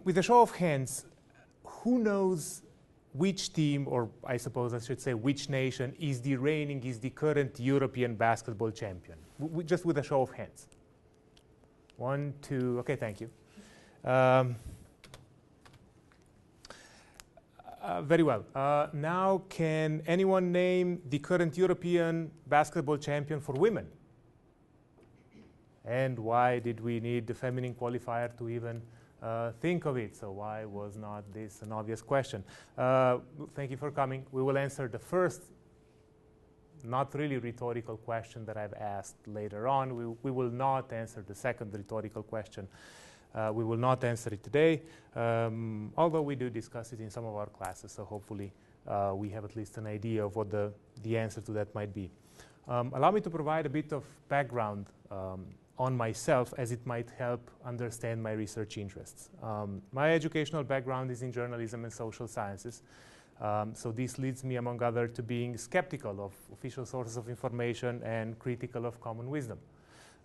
With a show of hands, who knows which team, or I suppose I should say which nation, is the current European basketball champion? Just with a show of hands. 1, 2, okay, thank you. Very well. Now, can anyone name the current European basketball champion for women? And why did we need the feminine qualifier to even think of it? So why was not this an obvious question? Thank you for coming. We will answer the first, not really rhetorical question that I've asked later on. We will not answer the second rhetorical question. We will not answer it today, although we do discuss it in some of our classes, so hopefully we have at least an idea of what the answer to that might be. Allow me to provide a bit of background on myself, as it might help understand my research interests. My educational background is in journalism and social sciences, so this leads me, among others, to being skeptical of official sources of information and critical of common wisdom.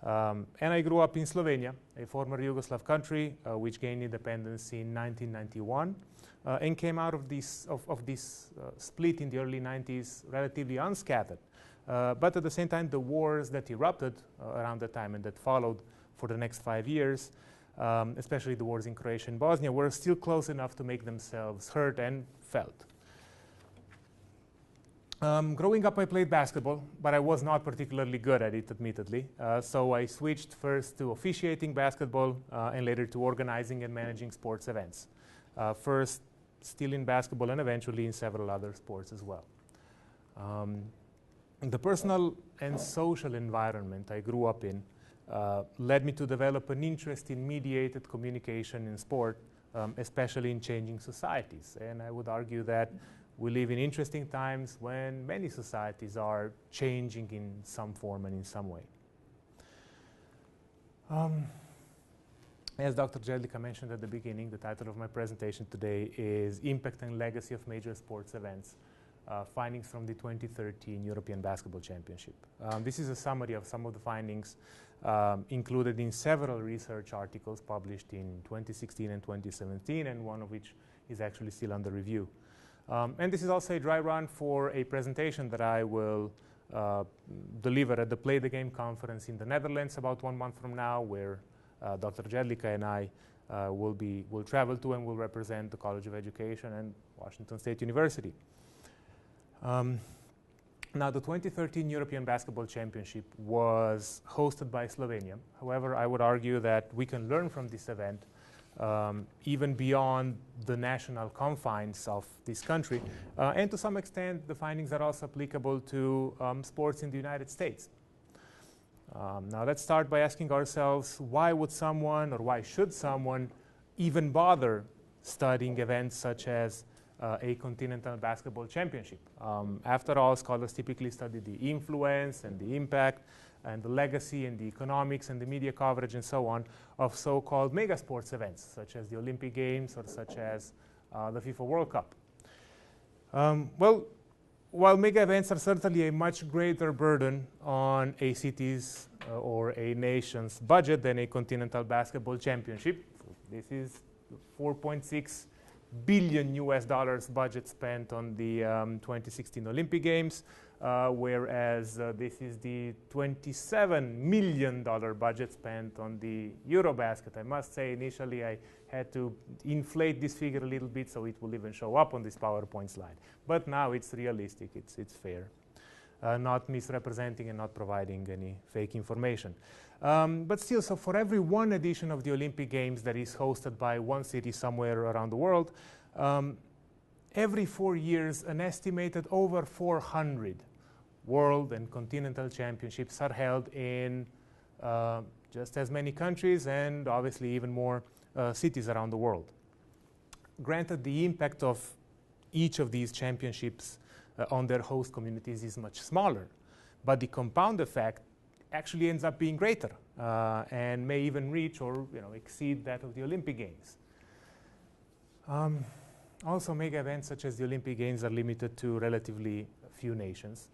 And I grew up in Slovenia, a former Yugoslav country which gained independence in 1991 and came out of this split in the early 90s relatively unscathed. But at the same time, the wars that erupted around that time and that followed for the next 5 years, especially the wars in Croatia and Bosnia, were still close enough to make themselves heard and felt. Growing up, I played basketball, but I was not particularly good at it, admittedly. So I switched first to officiating basketball and later to organizing and managing sports events. First, still in basketball and eventually in several other sports as well. The personal and social environment I grew up in led me to develop an interest in mediated communication in sport, especially in changing societies. And I would argue that we live in interesting times when many societies are changing in some form and in some way. As Dr. Jedlika mentioned at the beginning, the title of my presentation today is Impact and Legacy of Major Sports Events, Findings from the 2013 European Basketball Championship. This is a summary of some of the findings included in several research articles published in 2016 and 2017, and one of which is actually still under review. And this is also a dry run for a presentation that I will deliver at the Play the Game conference in the Netherlands about 1 month from now, where Dr. Jedlika and I will travel to and will represent the College of Education and Washington State University. Now, the 2013 European Basketball Championship was hosted by Slovenia. However, I would argue that we can learn from this event even beyond the national confines of this country. And to some extent, the findings are also applicable to sports in the United States. Now, let's start by asking ourselves, why would someone, or why should someone, even bother studying events such as a continental basketball championship? After all, scholars typically study the influence and the impact and the legacy and the economics and the media coverage and so on of so-called mega sports events, such as the Olympic Games or such as the FIFA World Cup. Well, while mega events are certainly a much greater burden on a city's or a nation's budget than a continental basketball championship, this is 4.6 billion US dollars budget spent on the 2016 Olympic Games, whereas this is the $27 million budget spent on the EuroBasket. I must say, initially I had to inflate this figure a little bit so it will even show up on this PowerPoint slide. But now it's realistic, it's fair. Not misrepresenting and not providing any fake information. But still, so for every one edition of the Olympic Games that is hosted by one city somewhere around the world, every 4 years, an estimated over 400 world and continental championships are held in just as many countries and obviously even more cities around the world. Granted, the impact of each of these championships on their host communities is much smaller, but the compound effect actually ends up being greater and may even reach or exceed that of the Olympic Games. Also, mega events such as the Olympic Games are limited to relatively few nations,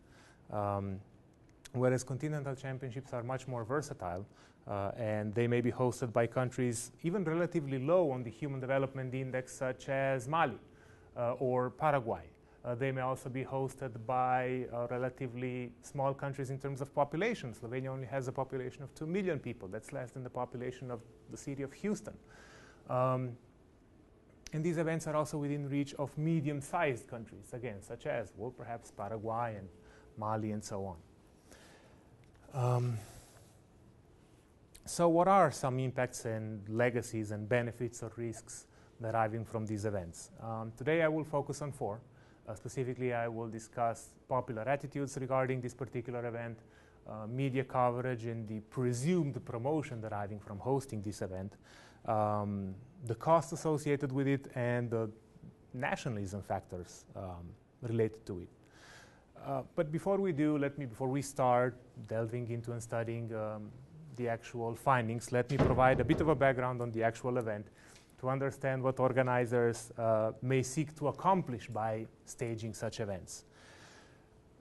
whereas continental championships are much more versatile And they may be hosted by countries even relatively low on the Human Development Index, such as Mali or Paraguay. They may also be hosted by relatively small countries in terms of population. Slovenia only has a population of 2 million people. That's less than the population of the city of Houston. And these events are also within reach of medium-sized countries, again, such as, well, perhaps Paraguay and Mali and so on. So what are some impacts and legacies and benefits or risks deriving from these events? Today I will focus on 4. Specifically, I will discuss popular attitudes regarding this particular event, media coverage and the presumed promotion deriving from hosting this event, the cost associated with it, and the nationalism factors related to it. But before we start delving into and studying the actual findings, let me provide a bit of a background on the actual event to understand what organizers may seek to accomplish by staging such events.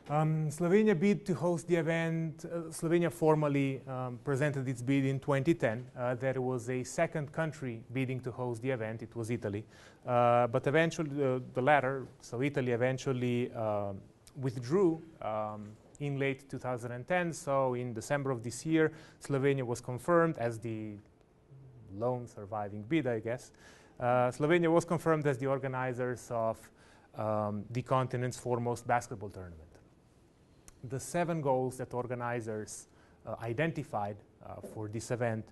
Slovenia bid to host the event. Slovenia formally presented its bid in 2010. There was a second country bidding to host the event. It was Italy. But eventually, the latter, so Italy eventually withdrew in late 2010. So in December of this year, Slovenia was confirmed as the lone surviving bid, I guess. Slovenia was confirmed as the organizers of the continent's foremost basketball tournament. The 7 goals that organizers identified for this event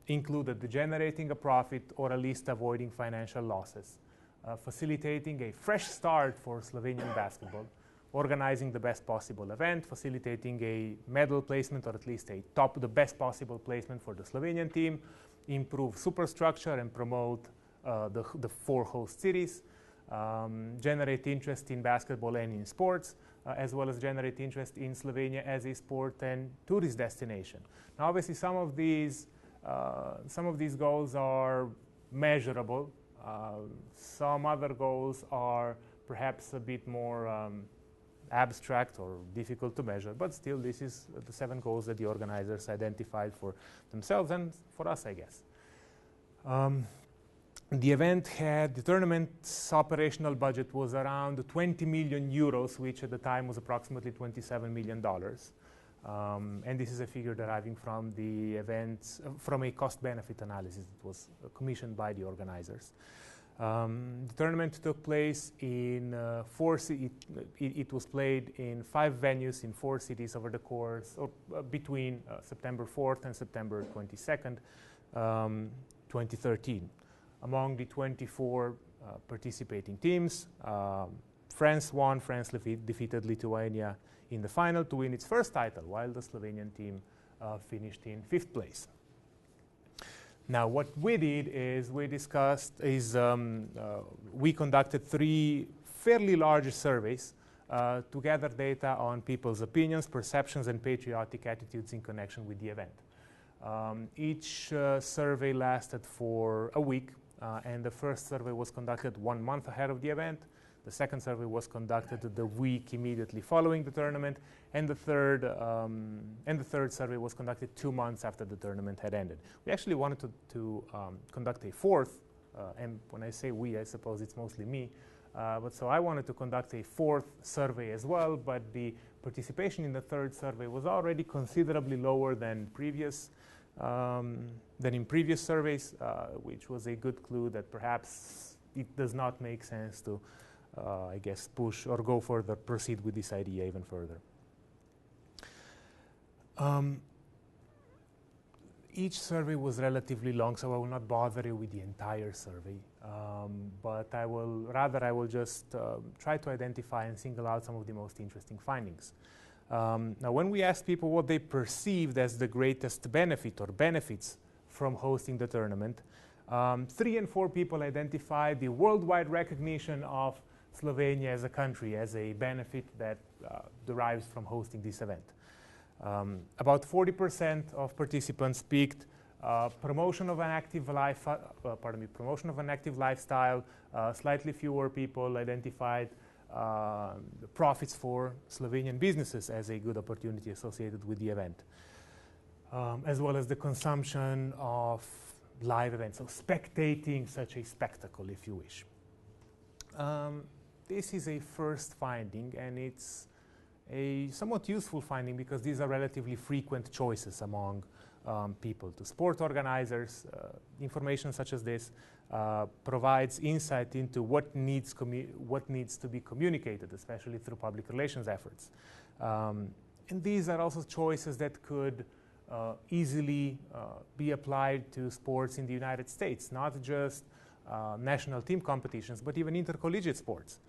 included generating a profit or at least avoiding financial losses, facilitating a fresh start for Slovenian basketball, organizing the best possible event, facilitating a medal placement or at least the best possible placement for the Slovenian team, improve superstructure and promote the 4 host cities, generate interest in basketball and in sports, as well as generate interest in Slovenia as a sport and tourist destination. Now, obviously, some of these goals are measurable. Some other goals are perhaps a bit more abstract or difficult to measure, but still, this is the 7 goals that the organizers identified for themselves and for us, I guess. The tournament's operational budget was around 20 million euros, which at the time was approximately $27 million. And this is a figure deriving from the events, from a cost-benefit analysis that was commissioned by the organizers. The tournament took place in it was played in 5 venues in 4 cities over the course, or between September 4th and September 22nd, 2013. Among the 24 participating teams, France won. France defeated Lithuania in the final to win its first title, while the Slovenian team finished in 5th place. Now, what we did is we conducted 3 fairly large surveys to gather data on people's opinions, perceptions, and patriotic attitudes in connection with the event. Each survey lasted for a week, and the first survey was conducted 1 month ahead of the event. The second survey was conducted the week immediately following the tournament, and the third survey was conducted 2 months after the tournament had ended. We actually wanted to conduct a 4th, and when I say we, I suppose it's mostly me. But so I wanted to conduct a 4th survey as well, but the participation in the 3rd survey was already considerably lower than in previous surveys, which was a good clue that perhaps it does not make sense to, I guess, push or go further, proceed with this idea even further. Each survey was relatively long, so I will not bother you with the entire survey, but I will just try to identify and single out some of the most interesting findings. Now, when we asked people what they perceived as the greatest benefit or benefits from hosting the tournament, 3 and 4 people identified the worldwide recognition of Slovenia as a country as a benefit that derives from hosting this event. About 40% of participants picked promotion of an active lifestyle. Slightly fewer people identified the profits for Slovenian businesses as a good opportunity associated with the event. as well as the consumption of live events, so spectating such a spectacle, if you wish. This is a first finding, and it's a somewhat useful finding because these are relatively frequent choices among people. To sport organizers, information such as this provides insight into what needs to be communicated, especially through public relations efforts. And these are also choices that could easily be applied to sports in the United States, not just national team competitions, but even intercollegiate sports.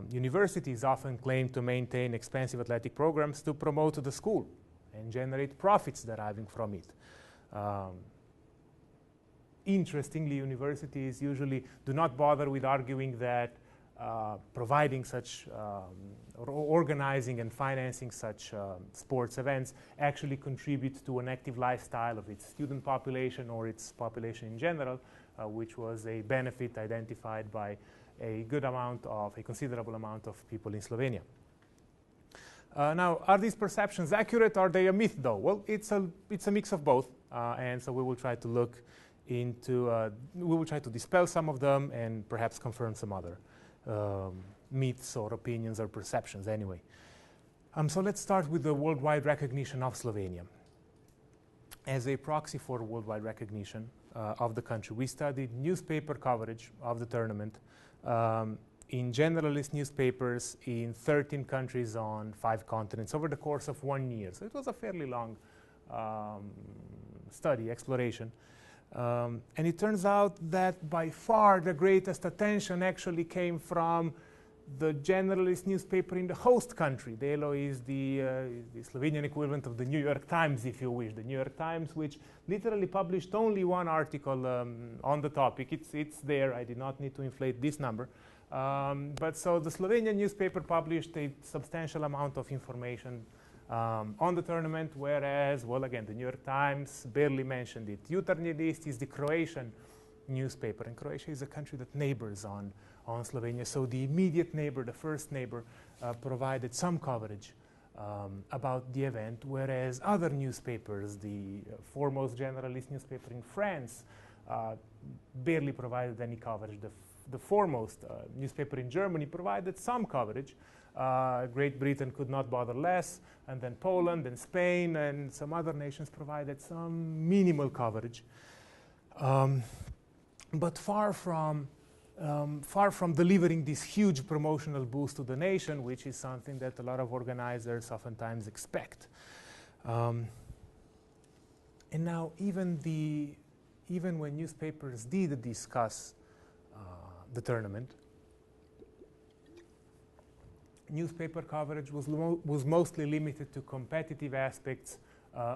Universities often claim to maintain expensive athletic programs to promote the school and generate profits deriving from it. Interestingly, universities usually do not bother with arguing that providing such or organizing and financing such sports events actually contribute to an active lifestyle of its student population or its population in general, which was a benefit identified by a considerable amount of people in Slovenia. Now, are these perceptions accurate? Are they a myth, though? Well, it's a mix of both, and so we will try to look into, we will try to dispel some of them and perhaps confirm some other myths or opinions or perceptions anyway. So let's start with the worldwide recognition of Slovenia. As a proxy for worldwide recognition of the country, we studied newspaper coverage of the tournament in generalist newspapers in 13 countries on 5 continents over the course of 1 year. So it was a fairly long study, exploration. And it turns out that by far the greatest attention actually came from the generalist newspaper in the host country. The ELO is the Slovenian equivalent of the New York Times, if you wish. The New York Times, which literally published only one article on the topic. It's there. I did not need to inflate this number. But so the Slovenian newspaper published a substantial amount of information on the tournament, whereas, well, again, the New York Times barely mentioned it. Jutarnji List is the Croatian newspaper, and Croatia is a country that neighbors on Slovenia. So the immediate neighbor, the first neighbor, provided some coverage about the event, whereas other newspapers, the foremost generalist newspaper in France, barely provided any coverage. The foremost newspaper in Germany provided some coverage. Great Britain could not bother less, and then Poland and Spain and some other nations provided some minimal coverage. But far from delivering this huge promotional boost to the nation, which is something that a lot of organizers oftentimes expect. And now even when newspapers did discuss the tournament, newspaper coverage was mostly limited to competitive aspects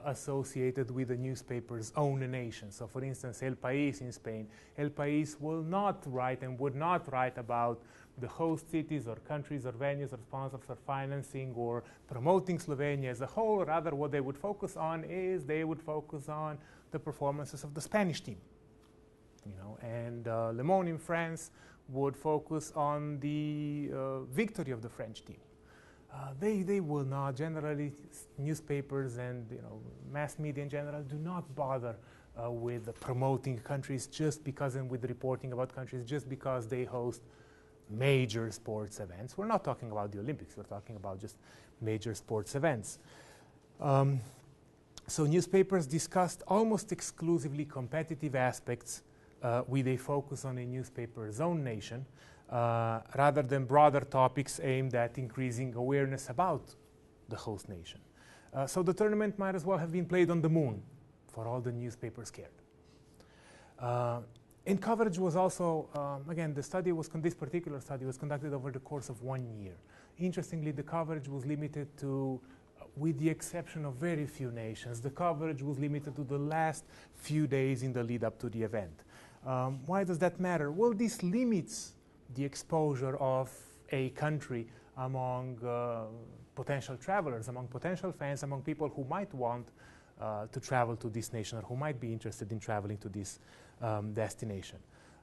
associated with the newspaper's own nation. So for instance, El País in Spain, El País will not write and would not write about the host cities or countries or venues or sponsors or financing or promoting Slovenia as a whole. Rather, what they would focus on is they would focus on the performances of the Spanish team. And Le Monde in France would focus on the victory of the French team. They will not, generally, newspapers and mass media in general do not bother with promoting countries just because, and with reporting about countries just because they host major sports events. We're not talking about the Olympics, we're talking about just major sports events. So newspapers discussed almost exclusively competitive aspects with a focus on a newspaper's own nation, rather than broader topics aimed at increasing awareness about the host nation. So the tournament might as well have been played on the moon, for all the newspapers cared. And coverage was also, again, this particular study was conducted over the course of 1 year. Interestingly, the coverage was limited to, with the exception of very few nations, the coverage was limited to the last few days in the lead up to the event. Why does that matter? Well, this limits the exposure of a country among potential travelers, among potential fans, among people who might want to travel to this nation or who might be interested in traveling to this destination.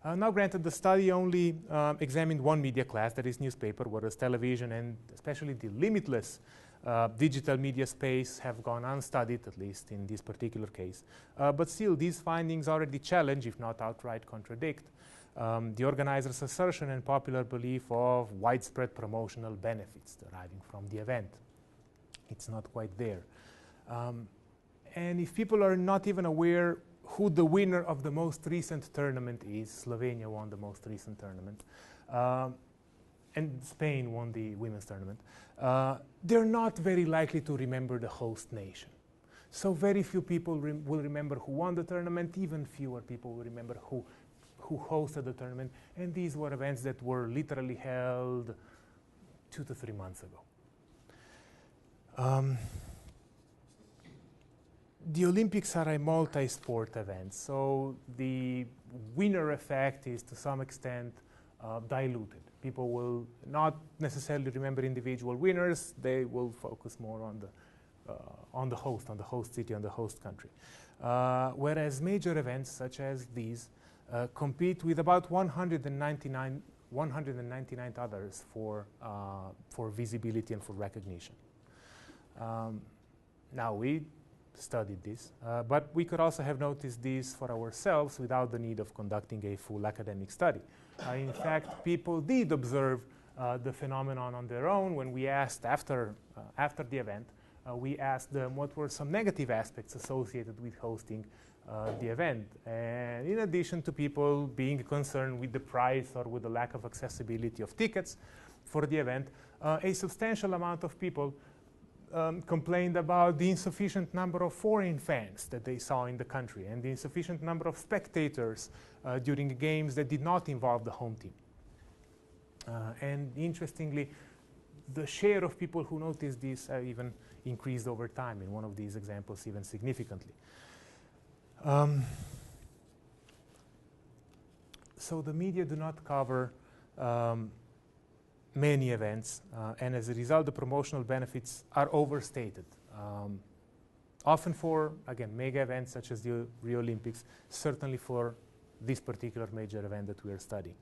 Now, granted, the study only examined one media class, that is newspaper, whereas television and especially the limitless digital media space have gone unstudied, at least in this particular case. But still, these findings already challenge, if not outright contradict, the organizer's assertion and popular belief of widespread promotional benefits deriving from the event. It's not quite there. And if people are not even aware who the winner of the most recent tournament is, Slovenia won the most recent tournament, and Spain won the women's tournament, they're not very likely to remember the host nation. So very few people will remember who won the tournament, even fewer people will remember who hosted the tournament, and these were events that were literally held 2 to 3 months ago. The Olympics are a multi-sport event, so the winner effect is to some extent diluted. People will not necessarily remember individual winners, they will focus more on the host city, on the host country. Whereas major events such as these compete with about 199 others for visibility and for recognition. Now we studied this, but we could also have noticed this for ourselves without the need of conducting a full academic study. In fact, people did observe the phenomenon on their own when we asked after the event. We asked them what were some negative aspects associated with hosting the event. And in addition to people being concerned with the price or with the lack of accessibility of tickets for the event, a substantial amount of people complained about the insufficient number of foreign fans that they saw in the country and the insufficient number of spectators during games that did not involve the home team. And interestingly, the share of people who noticed this even increased over time in one of these examples even significantly. So the media do not cover many events, and as a result, the promotional benefits are overstated. Often for, again, mega events such as the Rio Olympics, certainly for this particular major event that we are studying.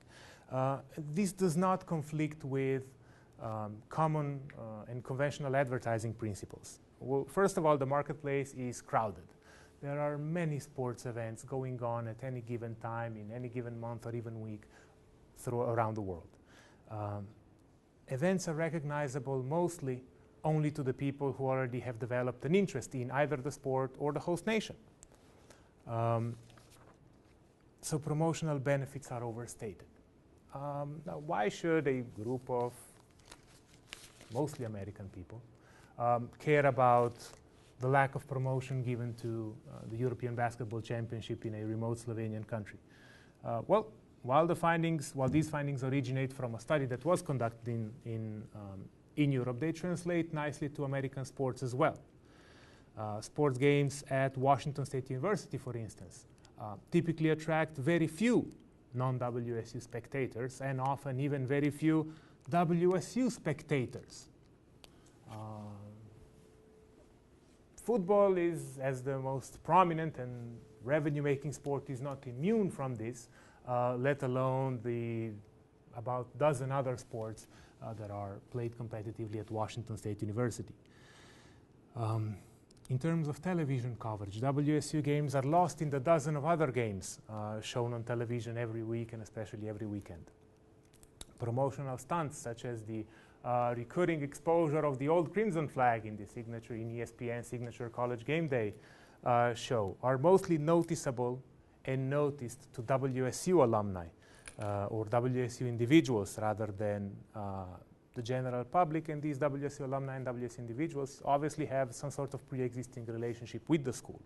This does not conflict with common and conventional advertising principles. Well, first of all, the marketplace is crowded. There are many sports events going on at any given time, in any given month or even week around the world. Events are recognizable mostly only to the people who already have developed an interest in either the sport or the host nation. So promotional benefits are overstated. Now, why should a group of mostly American people care about the lack of promotion given to the European Basketball Championship in a remote Slovenian country? Well, while these findings originate from a study that was conducted in Europe, they translate nicely to American sports as well. Sports games at Washington State University, for instance, typically attract very few non-WSU spectators and often even very few WSU spectators. Football is, as the most prominent and revenue-making sport, is not immune from this, let alone the about a dozen other sports that are played competitively at Washington State University. In terms of television coverage, WSU games are lost in the dozen of other games shown on television every week and especially every weekend. Promotional stunts such as the recurring exposure of the old crimson flag in the ESPN signature college game day show are mostly noticeable and noticed to WSU alumni or WSU individuals rather than the general public, and these WSU alumni and WSU individuals obviously have some sort of pre-existing relationship with the school.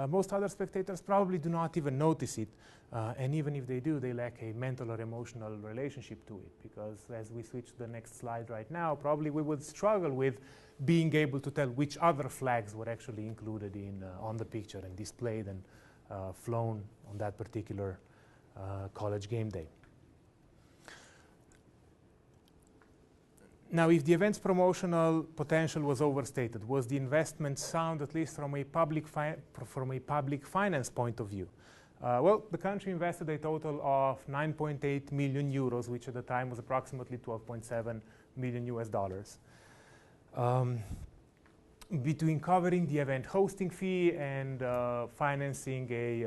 Most other spectators probably do not even notice it, and even if they do, they lack a mental or emotional relationship to it, because as we switch to the next slide right now, probably we would struggle with being able to tell which other flags were actually included on the picture and displayed and flown on that particular college game day. Now, if the event's promotional potential was overstated, was the investment sound, at least from a public finance point of view? Well, the country invested a total of 9.8 million euros, which at the time was approximately 12.7 million US dollars. between covering the event hosting fee and financing a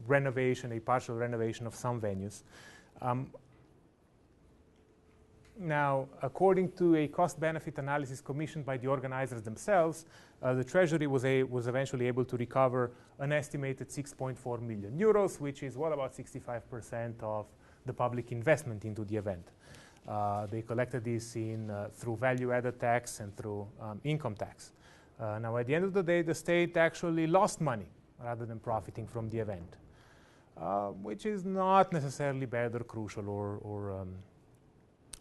renovation, a partial renovation of some venues. Now, according to a cost-benefit analysis commissioned by the organizers themselves, the Treasury was eventually able to recover an estimated 6.4 million euros, which is well about 65% of the public investment into the event. They collected this through value-added tax and through income tax. Now, at the end of the day, the state actually lost money rather than profiting from the event, which is not necessarily bad or crucial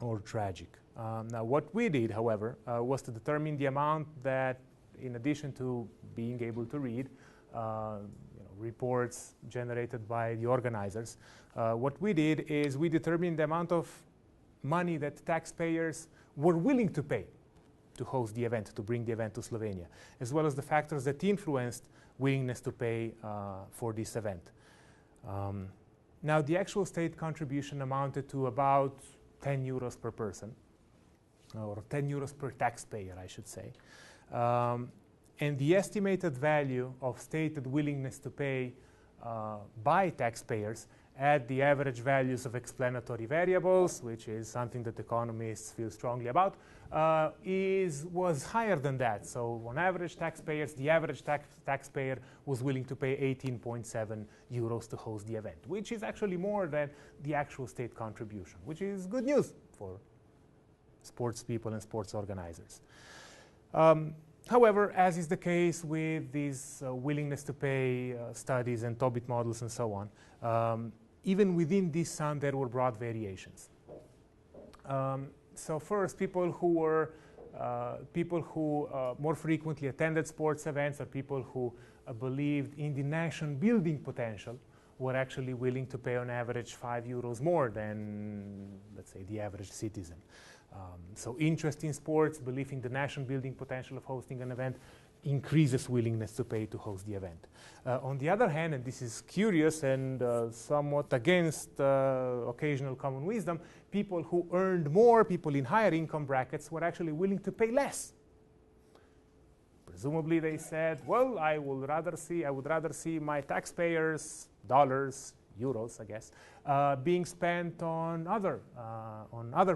or tragic. Now, what we did, however, was to determine the amount that, in addition to being able to read reports generated by the organizers, what we did is we determined the amount of money that taxpayers were willing to pay to host the event, to bring the event to Slovenia, as well as the factors that influenced willingness to pay for this event. Now, the actual state contribution amounted to about 10 euros per person, or 10 euros per taxpayer, I should say. And the estimated value of stated willingness to pay by taxpayers at the average values of explanatory variables, which is something that economists feel strongly about, was higher than that. So on average, the average taxpayer was willing to pay 18.7 euros to host the event, which is actually more than the actual state contribution, which is good news for sports people and sports organizers. However, as is the case with these willingness to pay studies and Tobit models and so on, even within this sum there were broad variations. So first, people who more frequently attended sports events, or people who believed in the nation building potential, were actually willing to pay on average 5 euros more than, let's say, the average citizen. So interest in sports, belief in the nation building potential of hosting an event, increases willingness to pay to host the event. On the other hand, and this is curious and somewhat against occasional common wisdom, people who earned more, people in higher income brackets, were actually willing to pay less. Presumably they said, well, I would rather see my taxpayers' dollars, euros, I guess, being spent on other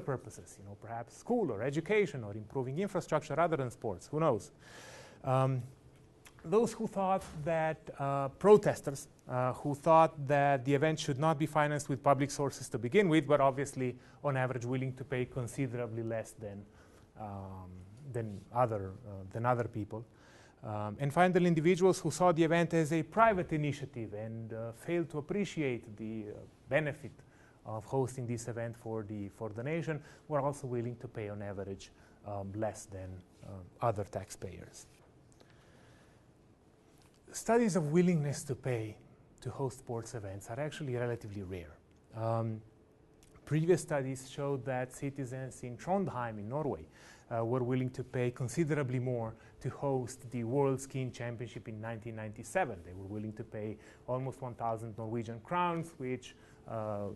purposes, perhaps school or education or improving infrastructure rather than sports, who knows. Those who thought that protesters who thought that the event should not be financed with public sources to begin with, were obviously on average willing to pay considerably less than other people. And finally, individuals who saw the event as a private initiative and failed to appreciate the benefit of hosting this event for the nation were also willing to pay on average less than other taxpayers. Studies of willingness to pay to host sports events are actually relatively rare. Previous studies showed that citizens in Trondheim in Norway were willing to pay considerably more to host the World Skiing Championship in 1997. They were willing to pay almost 1,000 Norwegian crowns, which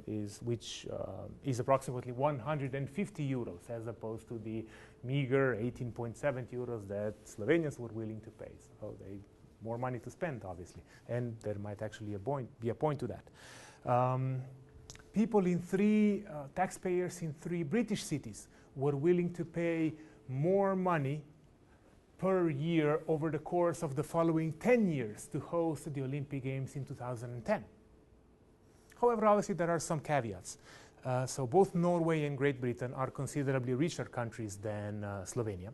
is approximately 150 euros, as opposed to the meager 18.7 euros that Slovenians were willing to pay. So more money to spend, obviously, and there might actually be a point to that. Taxpayers in 3 British cities were willing to pay more money per year over the course of the following 10 years to host the Olympic Games in 2010. However, obviously, there are some caveats. So both Norway and Great Britain are considerably richer countries than Slovenia.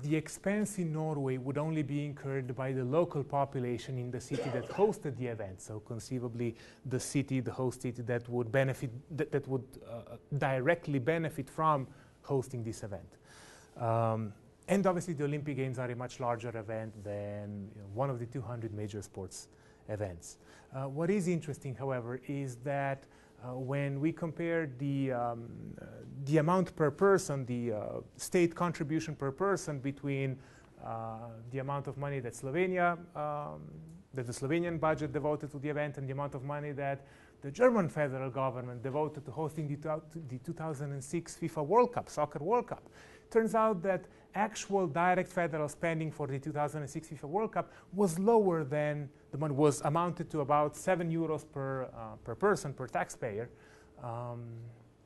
The expense in Norway would only be incurred by the local population in the city that hosted the event. So conceivably, the host city that would benefit, that would directly benefit from hosting this event. And obviously, the Olympic Games are a much larger event than one of the 200 major sports events. What is interesting, however, is that when we compare the amount per person, the state contribution per person between the amount of money that that the Slovenian budget devoted to the event and the amount of money that the German federal government devoted to hosting the 2006 FIFA World Cup, Soccer World Cup, turns out that actual direct federal spending for the 2006 FIFA World Cup was lower than the money was amounted to about €7 per person, per taxpayer,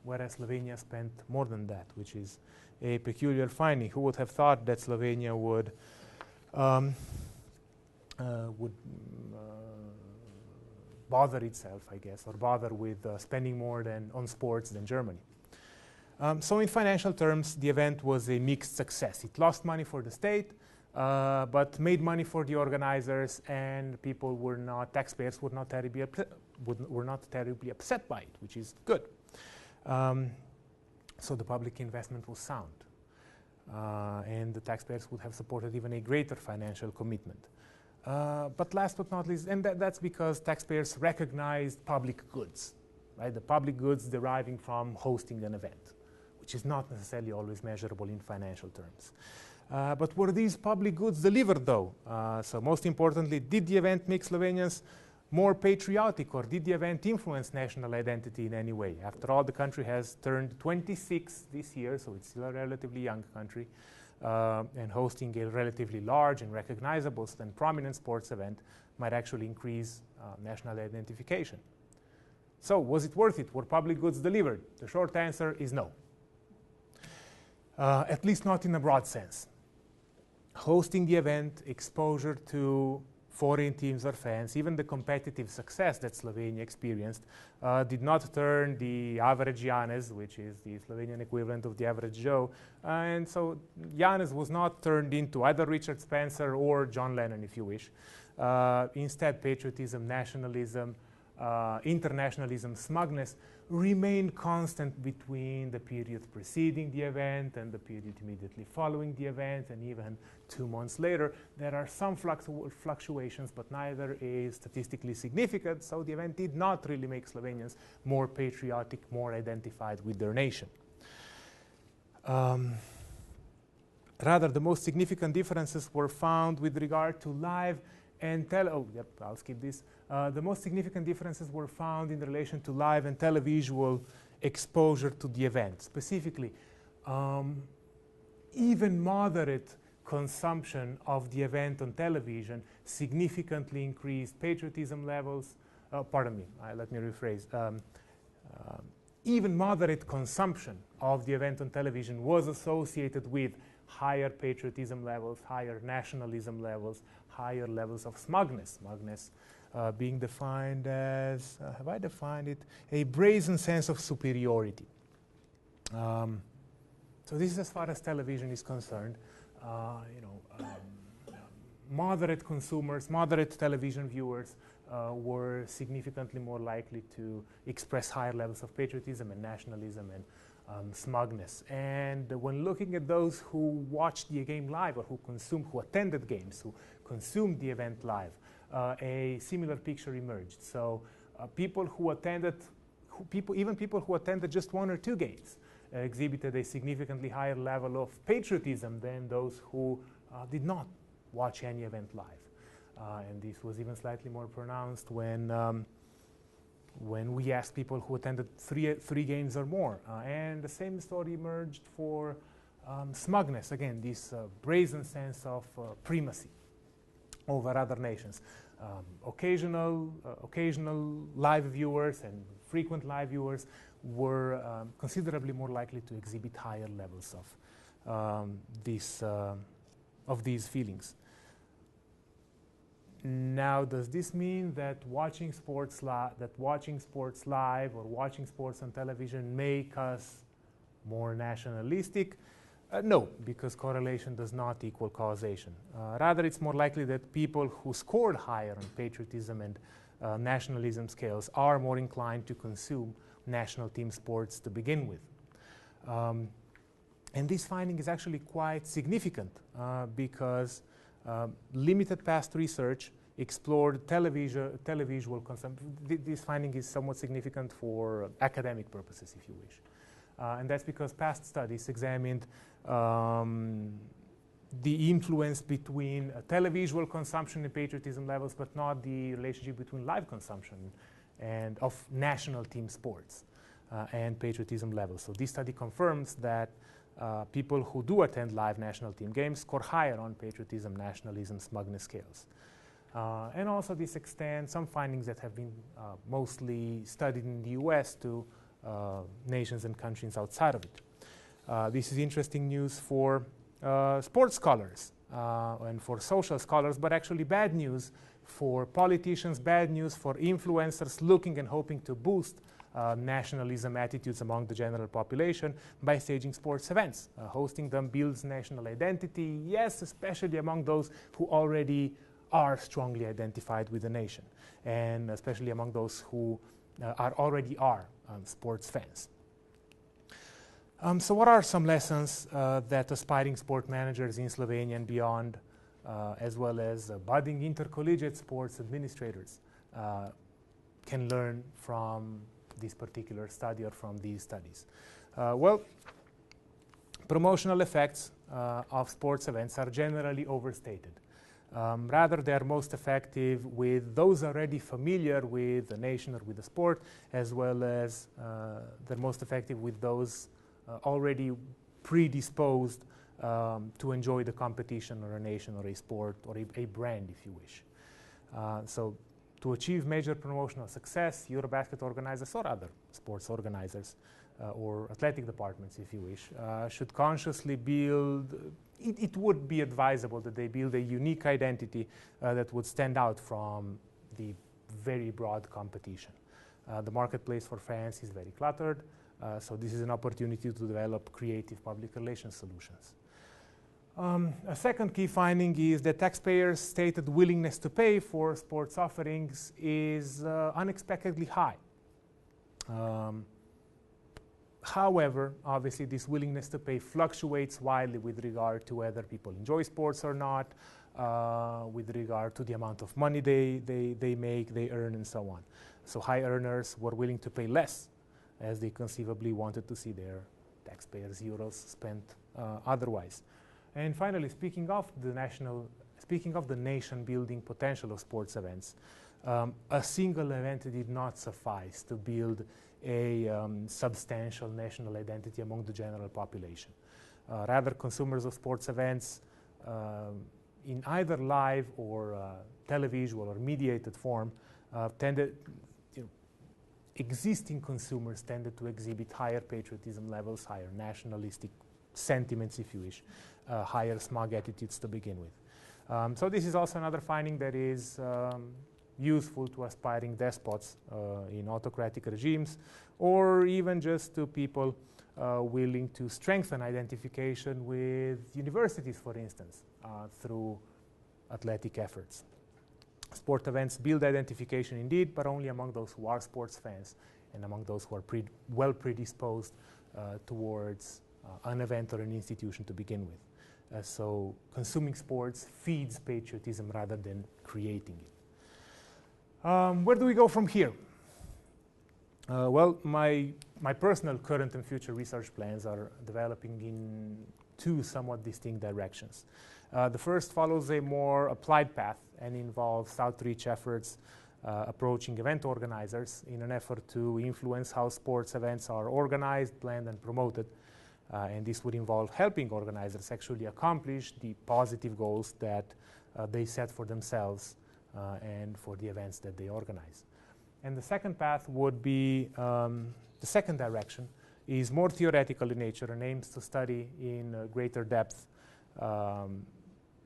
whereas Slovenia spent more than that, which is a peculiar finding. Who would have thought that Slovenia would bother itself, I guess, or bother with spending more on sports than Germany. So in financial terms, the event was a mixed success. It lost money for the state, but made money for the organizers, and people were not, taxpayers were not terribly upset by it, which is good. So the public investment was sound, and the taxpayers would have supported even a greater financial commitment. But last but not least, and that's because taxpayers recognized public goods, right? The public goods deriving from hosting an event, which is not necessarily always measurable in financial terms. But were these public goods delivered, though? So most importantly, did the event make Slovenians more patriotic, or did the event influence national identity in any way? After all, the country has turned 26 this year, so it's still a relatively young country. And hosting a relatively large and recognizable and prominent sports event might actually increase national identification. So, was it worth it? Were public goods delivered? The short answer is no. At least not in a broad sense. Hosting the event, exposure to foreign teams or fans, even the competitive success that Slovenia experienced, did not turn the average Janez, which is the Slovenian equivalent of the average Joe, and so Janez was not turned into either Richard Spencer or John Lennon, if you wish. Instead, patriotism, nationalism, internationalism, smugness remained constant between the period preceding the event and the period immediately following the event, and even 2 months later. There are some fluctuations, but neither is statistically significant, so the event did not really make Slovenians more patriotic, more identified with their nation. Rather, the most significant differences were found with regard to live and I'll skip this. The most significant differences were found in relation to live and televisual exposure to the event. Specifically, even moderate consumption of the event on television significantly increased patriotism levels. Let me rephrase. Even moderate consumption of the event on television was associated with higher patriotism levels, higher nationalism levels, higher levels of smugness. Smugness being defined as, have I defined it? A brazen sense of superiority. So this is as far as television is concerned. Moderate consumers, moderate television viewers were significantly more likely to express higher levels of patriotism and nationalism and smugness. And when looking at those who watched the game live, or who attended games, who consumed the event live, a similar picture emerged. So people who attended just 1 or 2 games exhibited a significantly higher level of patriotism than those who did not watch any event live. And this was even slightly more pronounced when we asked people who attended three games or more. And the same story emerged for smugness. Again, this brazen sense of primacy over other nations. Occasional live viewers and frequent live viewers were considerably more likely to exhibit higher levels of these feelings. Now, does this mean that watching sports live or watching sports on television make us more nationalistic? No, because correlation does not equal causation. Rather, it's more likely that people who scored higher on patriotism and nationalism scales are more inclined to consume national team sports to begin with. And this finding is actually quite significant because limited past research explored televisual consumption. This finding is somewhat significant for academic purposes, if you wish. And that's because past studies examined the influence between televisual consumption and patriotism levels, but not the relationship between live consumption and of national team sports and patriotism levels. So this study confirms that people who do attend live national team games score higher on patriotism, nationalism, smugness scales. And also this extends some findings that have been mostly studied in the US to nations and countries outside of it. This is interesting news for sports scholars and for social scholars, but actually bad news for politicians, bad news for influencers looking and hoping to boost nationalism attitudes among the general population by staging sports events. Hosting them builds national identity, yes, especially among those who already are strongly identified with the nation, and especially among those who already are sports fans. So what are some lessons that aspiring sport managers in Slovenia and beyond, as well as budding intercollegiate sports administrators, can learn from this particular study or from these studies? Well, promotional effects of sports events are generally overstated. Rather, they are most effective with those already familiar with the nation or with the sport, as well as they're most effective with those already predisposed to enjoy the competition or a nation or a sport or a brand, if you wish. So to achieve major promotional success, EuroBasket organizers or other sports organizers or athletic departments, if you wish, should consciously build, it would be advisable that they build a unique identity that would stand out from the very broad competition. The marketplace for fans is very cluttered, so this is an opportunity to develop creative public relations solutions. A second key finding is that taxpayers' stated willingness to pay for sports offerings is unexpectedly high. However, obviously this willingness to pay fluctuates widely with regard to whether people enjoy sports or not, with regard to the amount of money they make, they earn, and so on. So high earners were willing to pay less, as they conceivably wanted to see their taxpayers' euros spent otherwise. And finally, speaking of the nation-building potential of sports events, a single event did not suffice to build a substantial national identity among the general population. Rather, consumers of sports events in either live or televisual or mediated form existing consumers tended to exhibit higher patriotism levels, higher nationalistic sentiments, if you wish, higher smug attitudes to begin with. So this is also another finding that is useful to aspiring despots in autocratic regimes, or even just to people willing to strengthen identification with universities, for instance, through athletic efforts. Sport events build identification indeed, but only among those who are sports fans and among those who are well predisposed towards an event or an institution to begin with. So consuming sports feeds patriotism rather than creating it. Where do we go from here? Well, my personal current and future research plans are developing in two somewhat distinct directions. The first follows a more applied path and involves outreach efforts approaching event organizers in an effort to influence how sports events are organized, planned, and promoted. And this would involve helping organizers actually accomplish the positive goals that they set for themselves and for the events that they organize. And the second path would be, the second direction is more theoretical in nature and aims to study in greater depth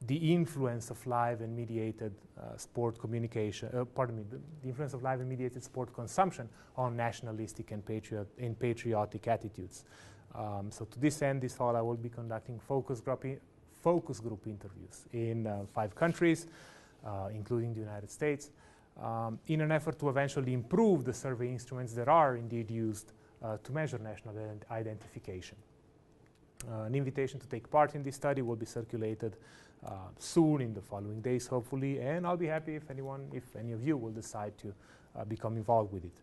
the influence of live and mediated sport communication, the influence of live and mediated sport consumption on nationalistic and patriotic attitudes. So to this end, this fall I will be conducting focus group interviews in 5 countries, including the United States, in an effort to eventually improve the survey instruments that are indeed used to measure national identification. An invitation to take part in this study will be circulated soon in the following days, hopefully, and I'll be happy if any of you will decide to become involved with it.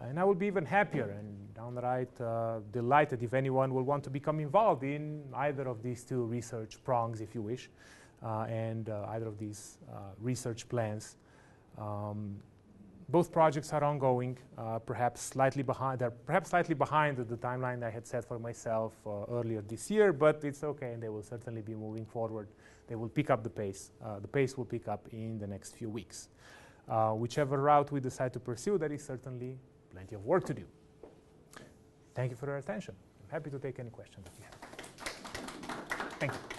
And I will be even happier and downright delighted if anyone will want to become involved in either of these two research prongs, if you wish, and either of these research plans. Both projects are ongoing, perhaps slightly behind. They're perhaps slightly behind the timeline I had set for myself earlier this year, but it's okay, and they will certainly be moving forward. They will pick up the pace. The pace will pick up in the next few weeks. Whichever route we decide to pursue, there is certainly plenty of work to do. Thank you for your attention. I'm happy to take any questions that you have. Thank you.